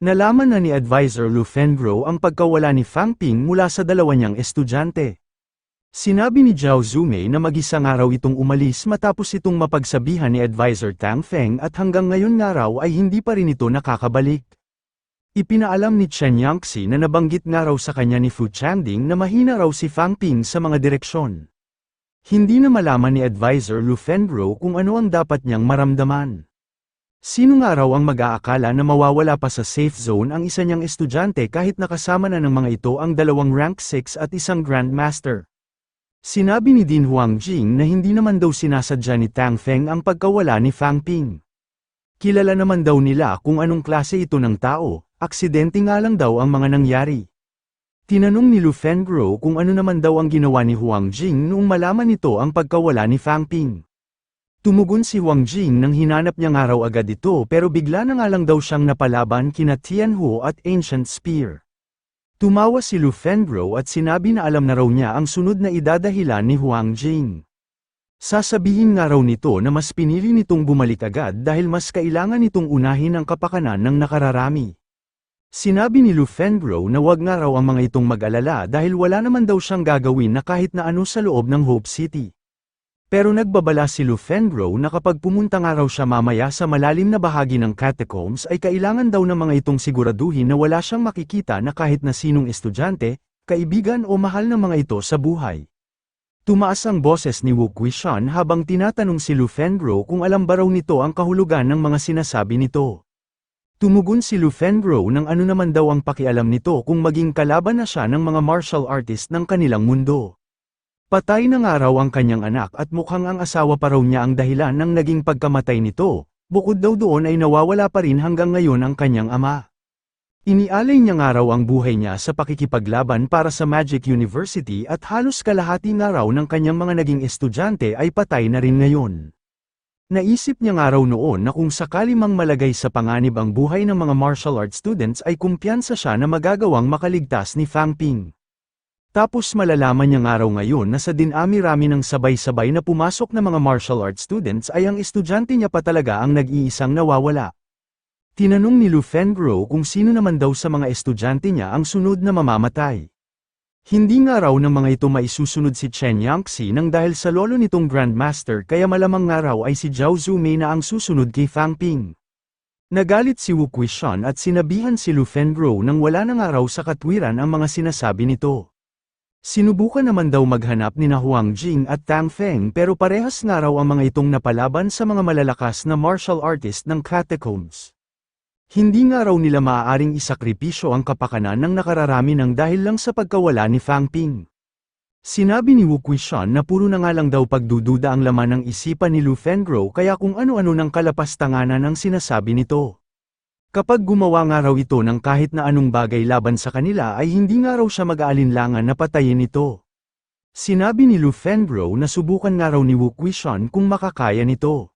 Nalaman na ni Advisor Lu Fengro ang pagkawala ni Fang Ping mula sa dalawa niyang estudyante. Sinabi ni Zhao Zumei na mag-isang araw itong umalis matapos itong mapagsabihan ni Advisor Tang Feng at hanggang ngayon nga raw ay hindi pa rin ito nakakabalik. Ipinaalam ni Chen Yangxi na nabanggit nga raw sa kanya ni Fu Chanding na mahina raw si Fang Ping sa mga direksyon. Hindi na malaman ni Advisor Lu Fengro kung ano ang dapat niyang maramdaman. Sino nga raw ang mag-aakala na mawawala pa sa safe zone ang isa niyang estudyante kahit nakasama na ng mga ito ang dalawang rank 6 at isang Grandmaster. Sinabi ni Din Huangjing na hindi naman daw sinasadya ni Tang Feng ang pagkawala ni Fang Ping. Kilala naman daw nila kung anong klase ito ng tao, aksidente nga lang daw ang mga nangyari. Tinanong ni Lu Fengro kung ano naman daw ang ginawa ni Huangjing noong malaman nito ang pagkawala ni Fang Ping. Tumugon si Huangjing nang hinanap niya nga raw agad ito pero bigla na nga lang daw siyang napalaban kina Tianhuo at Ancient Spear. Tumawa si Lu Fengro at sinabi na alam na raw niya ang sunod na idadahilan ni Huangjing. Sasabihin nga raw nito na mas pinili nitong bumalik agad dahil mas kailangan nitong unahin ang kapakanan ng nakararami. Sinabi ni Lu Fengro na wag nga raw ang mga itong mag-alala dahil wala naman daw siyang gagawin na kahit na ano sa loob ng Hope City. Pero nagbabala si Lu Fengro na kapag pumunta nga raw siya mamaya sa malalim na bahagi ng catacombs ay kailangan daw ng mga itong siguraduhin na wala siyang makikita na kahit na sinong estudyante, kaibigan o mahal ng mga ito sa buhay. Tumaas ang boses ni Wu Quishan habang tinatanong si Lu Fengro kung alam ba raw nito ang kahulugan ng mga sinasabi nito. Tumugon si Lu Fengro ng ano naman daw ang pakialam nito kung maging kalaban na siya ng mga martial artist ng kanilang mundo. Patay na nga raw ang kanyang anak at mukhang ang asawa pa raw niya ang dahilan ng naging pagkamatay nito, bukod daw doon ay nawawala pa rin hanggang ngayon ang kanyang ama. Inialay niya nga raw ang buhay niya sa pakikipaglaban para sa Magic University at halos kalahati nga raw ng kanyang mga naging estudyante ay patay na rin ngayon. Naisip niya nga raw noon na kung sakali mang malagay sa panganib ang buhay ng mga martial arts students ay kumpiyansa siya na magagawang makaligtas ni Fang Ping. Tapos malalaman niya nga raw ngayon na sa dinami-rami ng sabay-sabay na pumasok na mga martial arts students ay ang estudyante niya pa talaga ang nag-iisang nawawala. Tinanong ni Lu Fengro kung sino naman daw sa mga estudyante niya ang sunod na mamamatay. Hindi nga raw ng mga ito maisusunod si Chen Yangxi nang dahil sa lolo nitong Grandmaster kaya malamang nga raw ay si Zhao Zumei na ang susunod kay Fang Ping. Nagalit si Wu Quishan at sinabihan si Lu Fengro nang wala na nga raw sa katwiran ang mga sinasabi nito. Sinubukan naman daw maghanap ni Huangjing at Tang Feng pero parehas nga raw ang mga itong napalaban sa mga malalakas na martial artist ng catacombs. Hindi nga raw nila maaaring isakripisyo ang kapakanan ng nakararami ng dahil lang sa pagkawala ni Fang Ping. Sinabi ni Wu Quishan na puro na nga lang daw pagdududa ang laman ng isipan ni Lu Fengro kaya kung ano-ano ng kalapastanganan ang sinasabi nito. Kapag gumawa nga raw ito ng kahit na anong bagay laban sa kanila ay hindi nga raw siya mag-aalinlangan na patayin ito. Sinabi ni Lu Fengro na subukan nga raw ni Wu Quishan kung makakaya nito.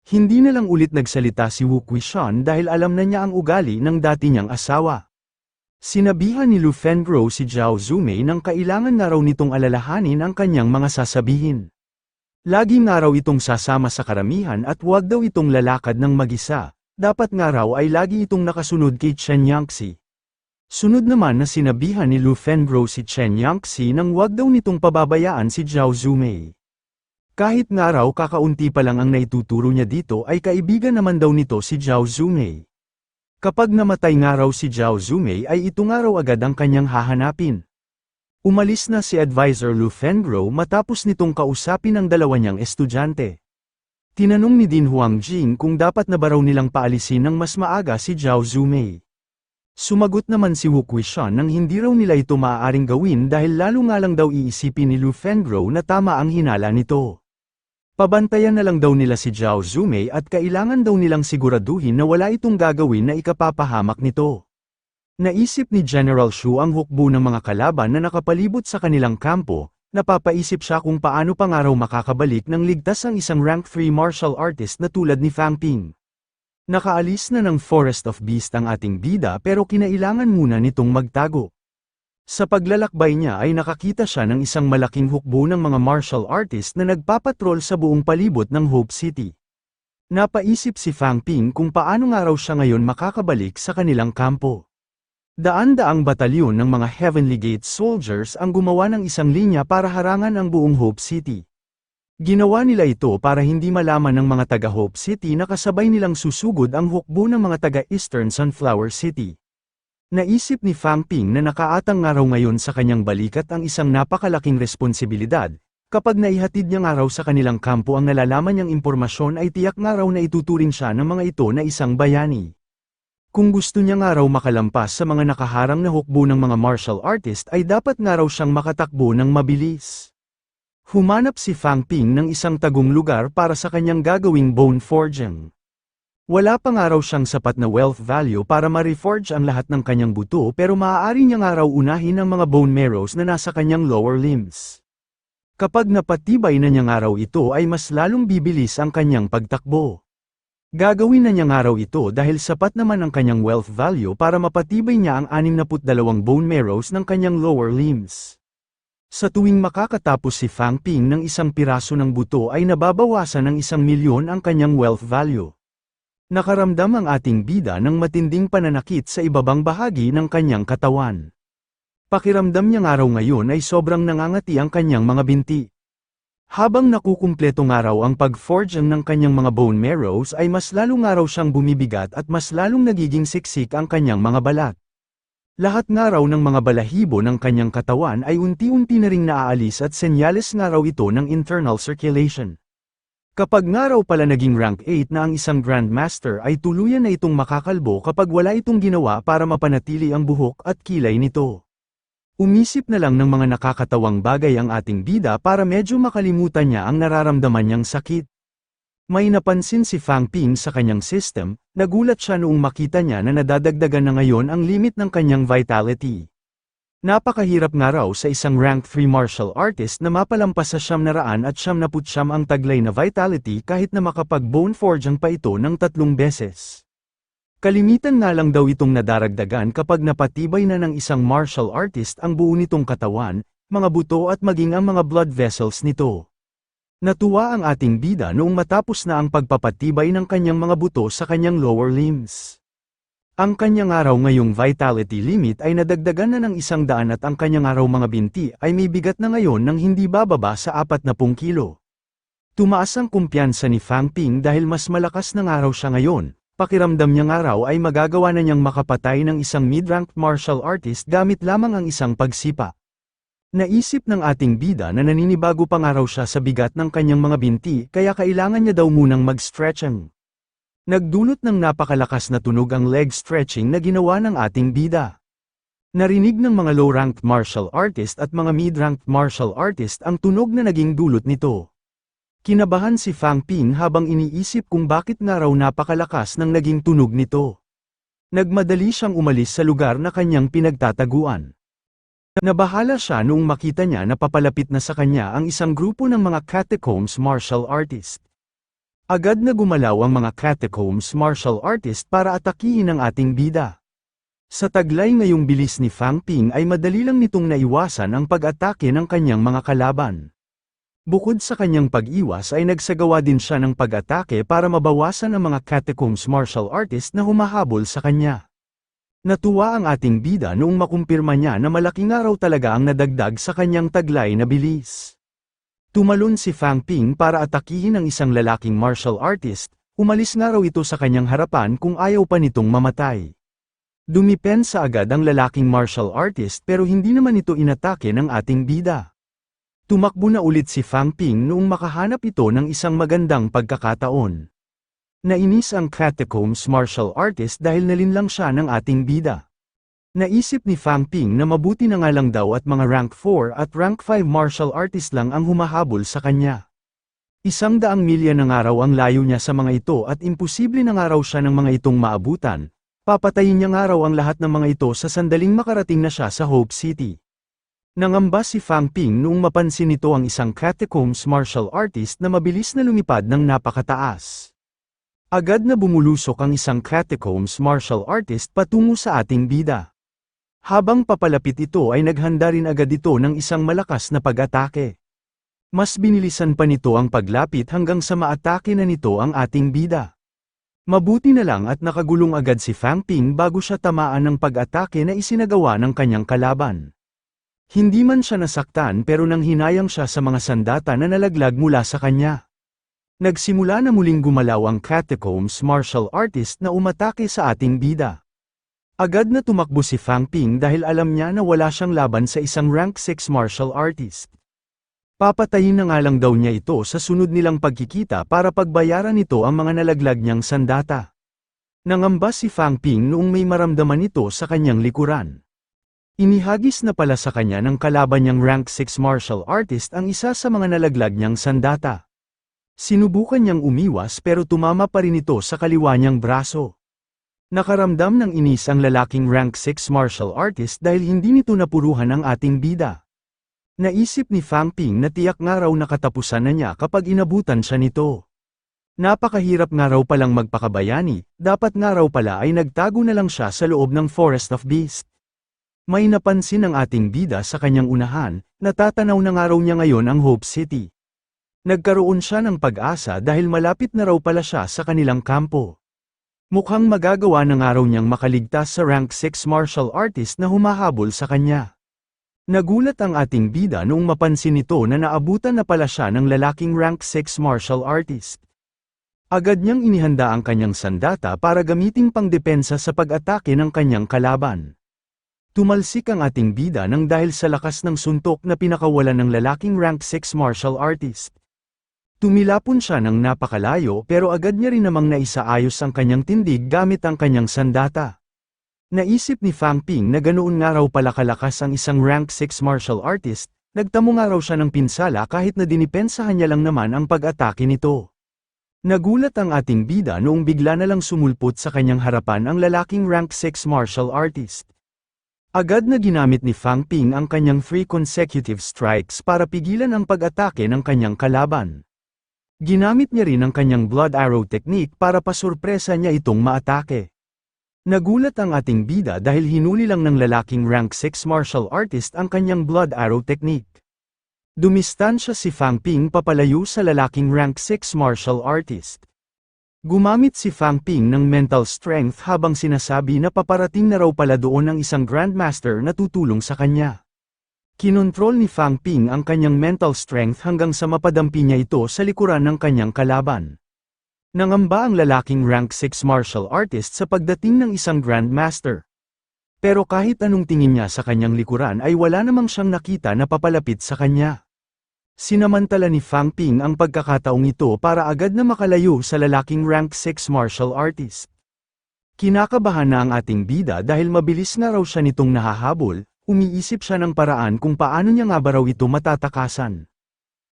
Hindi na lang ulit nagsalita si Wu Quishan dahil alam na niya ang ugali ng dati niyang asawa. Sinabihan ni Lu Fengro si Zhao Zumei nang kailangan nga raw nitong alalahanin ang kanyang mga sasabihin. Lagi nga raw itong sasama sa karamihan at huwag daw itong lalakad ng mag-isa. Dapat nga raw ay lagi itong nakasunod kay Chen Yangxi. Sunod naman na sinabihan ni Lu Fengro si Chen Yangxi nang wag daw nitong pababayaan si Zhao Zumei. Kahit nga raw kakaunti pa lang ang naituturo niya dito ay kaibigan naman daw nito si Zhao Zumei. Kapag namatay nga raw si Zhao Zumei ay ito nga raw agad ang kanyang hahanapin. Umalis na si Advisor Lu Fengro matapos nitong kausapin ang dalawa niyang estudyante. Tinanong ni Din Huangjing kung dapat na ba raw nilang paalisin ng mas maaga si Zhao Zumei. Sumagot naman si Wu Quishan nang hindi raw nila ito maaaring gawin dahil lalo nga lang daw iisipin ni Lu Fengro na tama ang hinala nito. Pabantayan na lang daw nila si Zhao Zumei at kailangan daw nilang siguraduhin na wala itong gagawin na ikapapahamak nito. Naisip ni General Shu ang hukbo ng mga kalaban na nakapalibot sa kanilang kampo. Napapaisip siya kung paano pa nga raw makakabalik ng ligtas ang isang rank 3 martial artist na tulad ni Fang Ping. Nakaalis na ng Forest of Beast ang ating bida pero kinailangan muna nitong magtago. Sa paglalakbay niya ay nakakita siya ng isang malaking hukbo ng mga martial artist na nagpapatrol sa buong palibot ng Hope City. Napaisip si Fang Ping kung paano nga raw siya ngayon makakabalik sa kanilang kampo. Daan-daang batalyon ng mga Heavenly Gate soldiers ang gumawa ng isang linya para harangan ang buong Hope City. Ginawa nila ito para hindi malaman ng mga taga Hope City na kasabay nilang susugod ang hukbo ng mga taga Eastern Sunflower City. Naisip ni Fang Ping na nakaatang nga raw ngayon sa kanyang balikat ang isang napakalaking responsibilidad. Kapag naihatid niya nga raw sa kanilang kampo ang nalalaman niyang impormasyon ay tiyak nga raw na ituturing siya ng mga ito na isang bayani. Kung gusto niya nga raw makalampas sa mga nakaharang na hukbo ng mga martial artist ay dapat nga raw siyang makatakbo ng mabilis. Humanap si Fang Ping ng isang tagong lugar para sa kanyang gagawing bone forging. Wala pa nga raw siyang sapat na wealth value para ma-reforge ang lahat ng kanyang buto pero maaari niya nga raw unahin ang mga bone marrows na nasa kanyang lower limbs. Kapag napatibay na niya nga raw ito ay mas lalong bibilis ang kanyang pagtakbo. Gagawin na niya nga raw ito dahil sapat naman ang kanyang wealth value para mapatibay niya ang 62 bone marrows ng kanyang lower limbs. Sa tuwing makakatapos si Fang Ping ng isang piraso ng buto ay nababawasan ng 1,000,000 ang kanyang wealth value. Nakaramdam ang ating bida ng matinding pananakit sa ibabang bahagi ng kanyang katawan. Pakiramdam niya nga raw ngayon ay sobrang nangangati ang kanyang mga binti. Habang nakukumpleto nga raw ang pag-forging ng kanyang mga bone marrows ay mas lalo nga raw siyang bumibigat at mas lalong nagiging siksik ang kanyang mga balat. Lahat nga raw ng mga balahibo ng kanyang katawan ay unti-unti na ring naaalis at senyales nga raw ito ng internal circulation. Kapag nga raw pala naging rank 8 na ang isang Grandmaster ay tuluyan na itong makakalbo kapag wala itong ginawa para mapanatili ang buhok at kilay nito. Umisip na lang ng mga nakakatawang bagay ang ating bida para medyo makalimutan niya ang nararamdaman niyang sakit. May napansin si Fang Ping sa kanyang system, nagulat siya noong makita niya na nadadagdagan na ngayon ang limit ng kanyang vitality. Napakahirap nga raw sa isang rank 3 martial artist na mapalampas sa 900 ang taglay na vitality kahit na makapag-bone forging pa ito ng 3 beses. Kalimitan nga lang daw itong nadaragdagan kapag napatibay na ng isang martial artist ang buo nitong katawan, mga buto at maging ang mga blood vessels nito. Natuwa ang ating bida noong matapos na ang pagpapatibay ng kanyang mga buto sa kanyang lower limbs. Ang kanyang araw ngayong vitality limit ay nadagdagan na ng 100 at ang kanyang araw mga binti ay may bigat na ngayon ng hindi bababa sa 40 kilo. Tumaas ang kumpiyansa ni Fang Ping dahil mas malakas na araw siya ngayon. Pakiramdam niya nga raw ay magagawa na niyang makapatay ng isang mid-ranked martial artist gamit lamang ang isang pagsipa. Naisip ng ating bida na naninibago pa nga raw siya sa bigat ng kanyang mga binti kaya kailangan niya daw munang mag-stretching. Nagdulot ng napakalakas na tunog ang leg stretching na ginawa ng ating bida. Narinig ng mga low-ranked martial artist at mga mid-ranked martial artist ang tunog na naging dulot nito. Kinabahan si Fang Ping habang iniisip kung bakit nga raw napakalakas ng naging tunog nito. Nagmadali siyang umalis sa lugar na kanyang pinagtataguan. Nabahala siya noong makita niya na papalapit na sa kanya ang isang grupo ng mga catacombs martial artist. Agad na gumalaw ang mga catacombs martial artist para atakihin ang ating bida. Sa taglay ngayong bilis ni Fang Ping ay madali lang nitong naiwasan ang pag-atake ng kanyang mga kalaban. Bukod sa kanyang pag-iwas ay nagsagawa din siya ng pag-atake para mabawasan ang mga catacombs martial artist na humahabol sa kanya. Natuwa ang ating bida noong makumpirma niya na malaking araw talaga ang nadagdag sa kanyang taglay na bilis. Tumalon si Fang Ping para atakihin ang isang lalaking martial artist, umalis nga raw ito sa kanyang harapan kung ayaw pa nitong mamatay. Dumipensa agad ang lalaking martial artist pero hindi naman ito inatake ng ating bida. Tumakbo na ulit si Fang Ping noong makahanap ito ng isang magandang pagkakataon. Nainis ang catacombs martial artist dahil nalinlang siya ng ating bida. Naisip ni Fang Ping na mabuti na nga lang daw at mga rank 4 at rank 5 martial artist lang ang humahabol sa kanya. 100 milya ng araw ang layo niya sa mga ito at imposible na nga raw siya ng mga itong maabutan. Papatayin niya nga raw ang lahat ng mga ito sa sandaling makarating na siya sa Hope City. Nangamba si Fang Ping noong mapansin nito ang isang catacombs martial artist na mabilis na lumipad ng napakataas. Agad na bumulusok ang isang catacombs martial artist patungo sa ating bida. Habang papalapit ito ay naghanda rin agad ito ng isang malakas na pag-atake. Mas binilisan pa nito ang paglapit hanggang sa maatake na nito ang ating bida. Mabuti na lang at nakagulong agad si Fang Ping bago siya tamaan ng pag-atake na isinagawa ng kanyang kalaban. Hindi man siya nasaktan pero nanghinayang siya sa mga sandata na nalaglag mula sa kanya. Nagsimula na muling gumalaw ang Catacombs martial artist na umatake sa ating bida. Agad na tumakbo si Fang Ping dahil alam niya na wala siyang laban sa isang rank 6 martial artist. Papatayin na nga lang daw niya ito sa sunod nilang pagkikita para pagbayaran nito ang mga nalaglag niyang sandata. Nangamba si Fang Ping noong may maramdaman ito sa kanyang likuran. Inihagis na pala sa kanya ng kalaban niyang rank 6 martial artist ang isa sa mga nalaglag niyang sandata. Sinubukan niyang umiwas pero tumama pa rin ito sa kaliwa niyang braso. Nakaramdam ng inis ang lalaking rank 6 martial artist dahil hindi nito napuruhan ang ating bida. Naisip ni Fang Ping na tiyak nga raw nakatapusan na niya kapag inabutan siya nito. Napakahirap nga raw palang magpakabayani, dapat nga raw pala ay nagtago na lang siya sa loob ng Forest of Beasts. May napansin ang ating bida sa kanyang unahan, natatanaw na nga raw niya ngayon ang Hope City. Nagkaroon siya ng pag-asa dahil malapit na raw pala siya sa kanilang kampo. Mukhang magagawa na nga raw niyang makaligtas sa rank 6 martial artist na humahabol sa kanya. Nagulat ang ating bida noong mapansin nito na naabutan na pala siya ng lalaking rank 6 martial artist. Agad niyang inihanda ang kanyang sandata para gamiting pangdepensa sa pag-atake ng kanyang kalaban. Tumalsik ang ating bida nang dahil sa lakas ng suntok na pinakawalan ng lalaking rank 6 martial artist. Tumilapon siya ng napakalayo pero agad niya rin namang naisaayos ang kanyang tindig gamit ang kanyang sandata. Naisip ni Fang Ping na ganoon nga raw pala kalakas ang isang rank 6 martial artist, nagtamo nga raw siya ng pinsala kahit na dinipensahan niya lang naman ang pag-atake nito. Nagulat ang ating bida noong bigla na lang sumulpot sa kanyang harapan ang lalaking rank 6 martial artist. Agad na ginamit ni Fang Ping ang kanyang 3 consecutive strikes para pigilan ang pag-atake ng kanyang kalaban. Ginamit niya rin ang kanyang blood arrow technique para pasurpresa niya itong maatake. Nagulat ang ating bida dahil hinuli lang ng lalaking rank 6 martial artist ang kanyang blood arrow technique. Dumistansya si Fang Ping papalayo sa lalaking rank 6 martial artist. Gumamit si Fang Ping ng mental strength habang sinasabi na paparating na raw pala doon ang isang grandmaster na tutulong sa kanya. Kinontrol ni Fang Ping ang kanyang mental strength hanggang sa mapadampi niya ito sa likuran ng kanyang kalaban. Nangamba ang lalaking rank 6 martial artist sa pagdating ng isang grandmaster. Pero kahit anong tingin niya sa kanyang likuran ay wala namang siyang nakita na papalapit sa kanya. Sinamantala ni Fang Ping ang pagkakataong ito para agad na makalayo sa lalaking rank 6 martial artist. Kinakabahan na ang ating bida dahil mabilis na raw siya nitong nahahabol. Umiisip siya ng paraan kung paano niya nga ba raw ito matatakasan.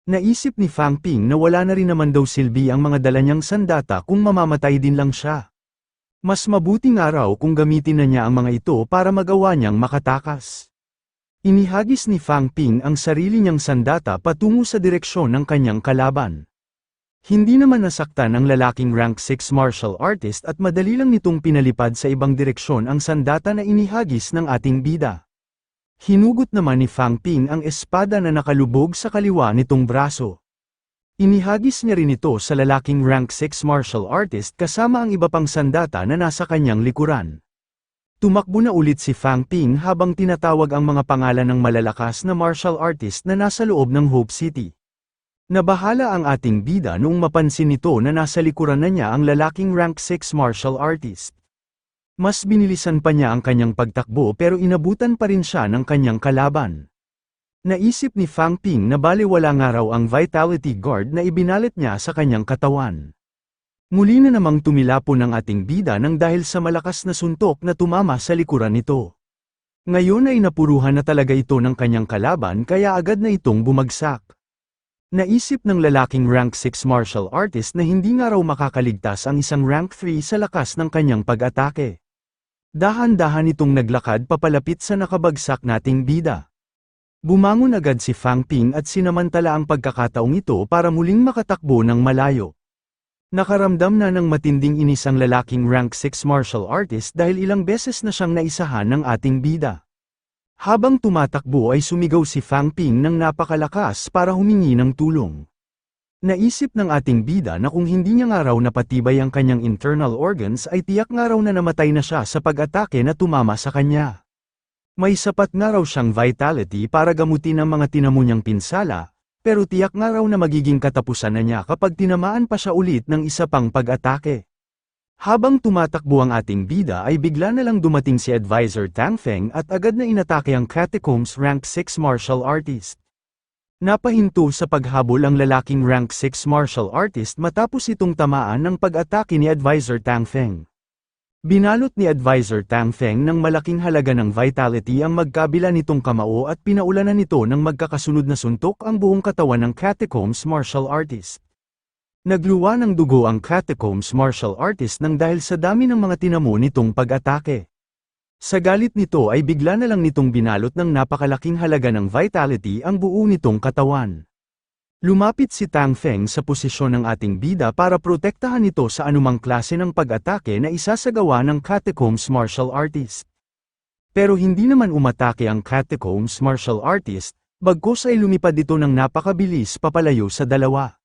Naisip ni Fang Ping na wala na rin naman daw silbi ang mga dala niyang sandata kung mamamatay din lang siya. Mas mabuti nga raw kung gamitin na niya ang mga ito para magawa niyang makatakas. Inihagis ni Fang Ping ang sarili niyang sandata patungo sa direksyon ng kanyang kalaban. Hindi naman nasaktan ang lalaking rank 6 martial artist at madali lang nitong pinalipad sa ibang direksyon ang sandata na inihagis ng ating bida. Hinugot naman ni Fang Ping ang espada na nakalubog sa kaliwa nitong braso. Inihagis niya rin ito sa lalaking rank 6 martial artist kasama ang iba pang sandata na nasa kanyang likuran. Tumakbo na ulit si Fang Ping habang tinatawag ang mga pangalan ng malalakas na martial artist na nasa loob ng Hope City. Nabahala ang ating bida noong mapansin nito na nasa likuran na niya ang lalaking rank 6 martial artist. Mas binilisan pa niya ang kanyang pagtakbo pero inabutan pa rin siya ng kanyang kalaban. Naisip ni Fang Ping na baliwala nga raw ang Vitality Guard na ibinalit niya sa kanyang katawan. Muli na namang tumilapon ang ating bida nang dahil sa malakas na suntok na tumama sa likuran nito. Ngayon ay napuruhan na talaga ito ng kanyang kalaban kaya agad na itong bumagsak. Naisip ng lalaking rank 6 martial artist na hindi nga raw makakaligtas ang isang rank 3 sa lakas ng kanyang pag-atake. Dahan-dahan itong naglakad papalapit sa nakabagsak nating bida. Bumangon agad si Fang Ping at sinamantala ang pagkakataong ito para muling makatakbo ng malayo. Nakaramdam na ng matinding inis ang lalaking rank 6 martial artist dahil ilang beses na siyang naisahan ng ating bida. Habang tumatakbo ay sumigaw si Fang Ping ng napakalakas para humingi ng tulong. Naisip ng ating bida na kung hindi niya nga raw napatibay ang kanyang internal organs ay tiyak nga raw na namatay na siya sa pag-atake na tumama sa kanya. May sapat nga raw siyang vitality para gamutin ang mga tinamo niyang pinsala, pero tiyak nga raw na magiging katapusan na niya kapag tinamaan pa siya ulit ng isa pang pag-atake. Habang tumatakbo ang ating bida ay bigla na lang dumating si Advisor Tang Feng at agad na inatake ang Catacombs Rank 6 martial artist. Napahinto sa paghabol ang lalaking Rank 6 martial artist matapos itong tamaan ng pag-atake ni Advisor Tang Feng. Binalot ni Advisor Tang Feng ng malaking halaga ng vitality ang magkabila nitong kamao at pinaulanan nito ng magkakasunod na suntok ang buong katawan ng Catacombs martial artist. Nagluwa ng dugo ang Catacombs martial artist nang dahil sa dami ng mga tinamo nitong pag-atake. Sa galit nito ay bigla na lang nitong binalot ng napakalaking halaga ng vitality ang buo nitong katawan. Lumapit si Tang Feng sa posisyon ng ating bida para protektahan ito sa anumang klase ng pag-atake na isasagawa ng Catacombs martial artist. Pero hindi naman umatake ang Catacombs martial artist, bagkus ay lumipad ito ng napakabilis papalayo sa dalawa.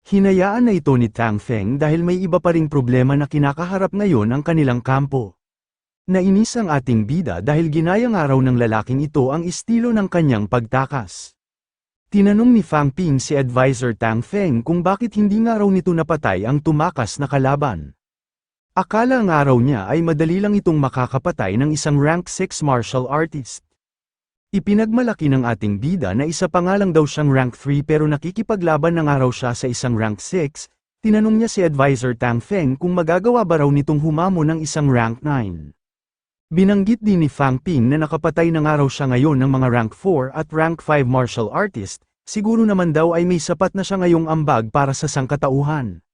Hinayaan na ito ni Tang Feng dahil may iba pa ring problema na kinakaharap ngayon ang kanilang kampo. Nainis ang ating bida dahil ginaya nga raw ng lalaking ito ang estilo ng kanyang pagtakas. Tinanong ni Fang Ping si Advisor Tang Feng kung bakit hindi nga raw nito napatay ang tumakas na kalaban. Akala nga raw niya ay madali lang itong makakapatay ng isang Rank 6 martial artist. Ipinagmalaki ng ating bida na isa pa nga lang daw siyang Rank 3 pero nakikipaglaban na nga raw siya sa isang Rank 6, tinanong niya si Advisor Tang Feng kung magagawa ba raw nitong humamo ng isang Rank 9. Binanggit din ni Fang Ping na nakapatay na nga raw siya ngayon ng mga Rank 4 at Rank 5 martial artist, siguro naman daw ay may sapat na siya ngayong ambag para sa sangkatauhan.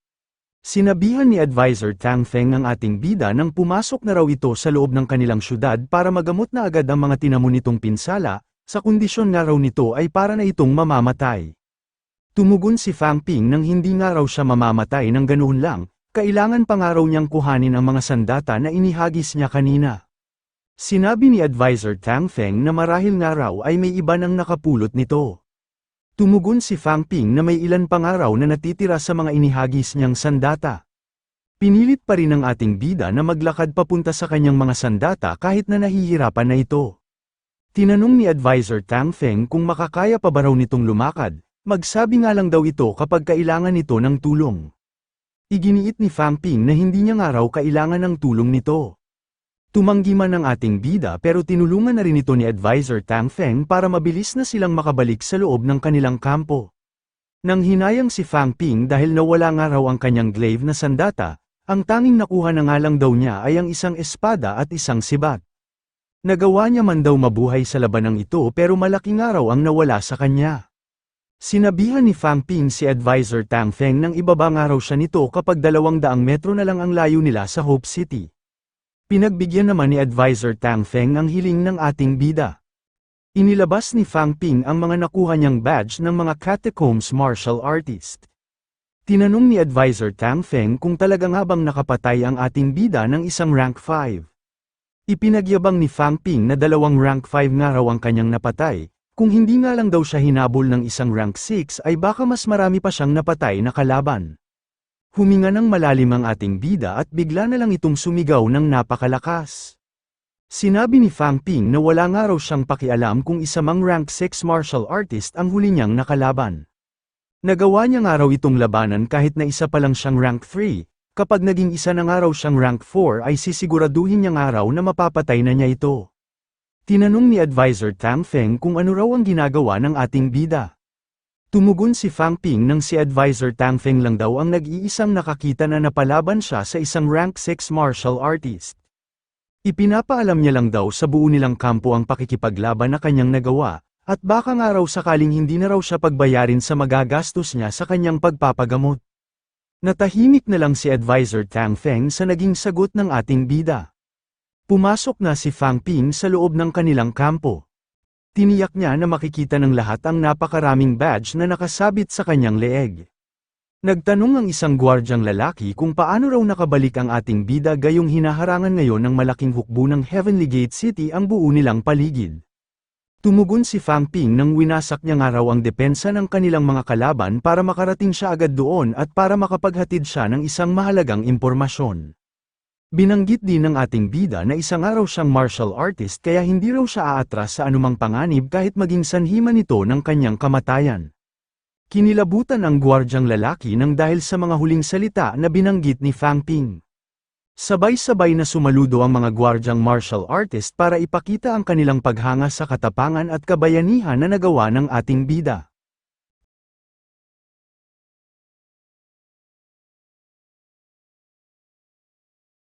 Sinabihan ni Advisor Tang Feng ang ating bida nang pumasok na raw ito sa loob ng kanilang syudad para magamot na agad ang mga tinamo nitong pinsala, sa kondisyon nga raw nito ay para na itong mamamatay. Tumugon si Fang Ping nang hindi nga raw siya mamamatay ng ganoon lang, kailangan pa nga raw niyang kuhanin ang mga sandata na inihagis niya kanina. Sinabi ni Advisor Tang Feng na marahil nga raw ay may iba nang nakapulot nito. Tumugon si Fang Ping na may ilan pang araw na natitira sa mga inihagis niyang sandata. Pinilit pa rin ng ating bida na maglakad papunta sa kanyang mga sandata kahit na nahihirapan na ito. Tinanong ni Advisor Tang Feng kung makakaya pa ba raw nitong lumakad, magsabi nga lang daw ito kapag kailangan nito ng tulong. Iginiit ni Fang Ping na hindi niya nga raw kailangan ng tulong nito. Tumanggi man ang ating bida pero tinulungan na rin ito ni Advisor Tang Feng para mabilis na silang makabalik sa loob ng kanilang kampo. Nang hinayang si Fang Ping dahil nawala nga raw ang kanyang glaive na sandata, ang tanging nakuha na nga lang daw niya ay ang isang espada at isang sibat. Nagawa niya man daw mabuhay sa labanang ito pero malaki nga raw ang nawala sa kanya. Sinabihan ni Fang Ping si Advisor Tang Feng nang ibaba nga raw siya nito kapag 200 metro na lang ang layo nila sa Hope City. Pinagbigyan naman ni Advisor Tang Feng ang hiling ng ating bida. Inilabas ni Fang Ping ang mga nakuha niyang badge ng mga Catacombs martial artist. Tinanong ni Advisor Tang Feng kung talaga nga bang nakapatay ang ating bida ng isang Rank 5. Ipinagyabang ni Fang Ping na 2 Rank 5 nga raw ang kanyang napatay, kung hindi nga lang daw siya hinabol ng isang Rank 6 ay baka mas marami pa siyang napatay na kalaban. Huminga ng malalim ang ating bida at bigla na lang itong sumigaw ng napakalakas. Sinabi ni Fang Ping na wala nga raw siyang pakialam kung isa mang Rank 6 martial artist ang huli niyang nakalaban. Nagawa niya nga raw itong labanan kahit na isa pa lang siyang Rank 3, kapag naging isa na nga raw siyang Rank 4 ay sisiguraduhin niya nga raw na mapapatay na niya ito. Tinanong ni Advisor Tang Feng kung ano raw ang ginagawa ng ating bida. Tumugon si Fang Ping nang si Advisor Tang Feng lang daw ang nag-iisang nakakita na napalaban siya sa isang Rank 6 martial artist. Ipinapaalam niya lang daw sa buo nilang kampo ang pakikipaglaban na kanyang nagawa, at baka nga raw sakaling hindi na raw siya pagbayarin sa magagastos niya sa kanyang pagpapagamot. Natahimik na lang si Advisor Tang Feng sa naging sagot ng ating bida. Pumasok na si Fang Ping sa loob ng kanilang kampo. Tiniyak niya na makikita ng lahat ang napakaraming badge na nakasabit sa kanyang leeg. Nagtanong ang isang gwardyang lalaki kung paano raw nakabalik ang ating bida gayong hinaharangan ngayon ng malaking hukbo ng Heavenly Gate City ang buo nilang paligid. Tumugon si Fang Ping nang winasak niya nga raw ang depensa ng kanilang mga kalaban para makarating siya agad doon at para makapaghatid siya ng isang mahalagang impormasyon. Binanggit din ng ating bida na isang araw siyang martial artist kaya hindi raw siya aatras sa anumang panganib kahit maging sanhi man ito ng kanyang kamatayan. Kinilabutan ang gwardyang lalaki nang dahil sa mga huling salita na binanggit ni Fang Ping. Sabay-sabay na sumaludo ang mga gwardyang martial artist para ipakita ang kanilang paghanga sa katapangan at kabayanihan na nagawa ng ating bida.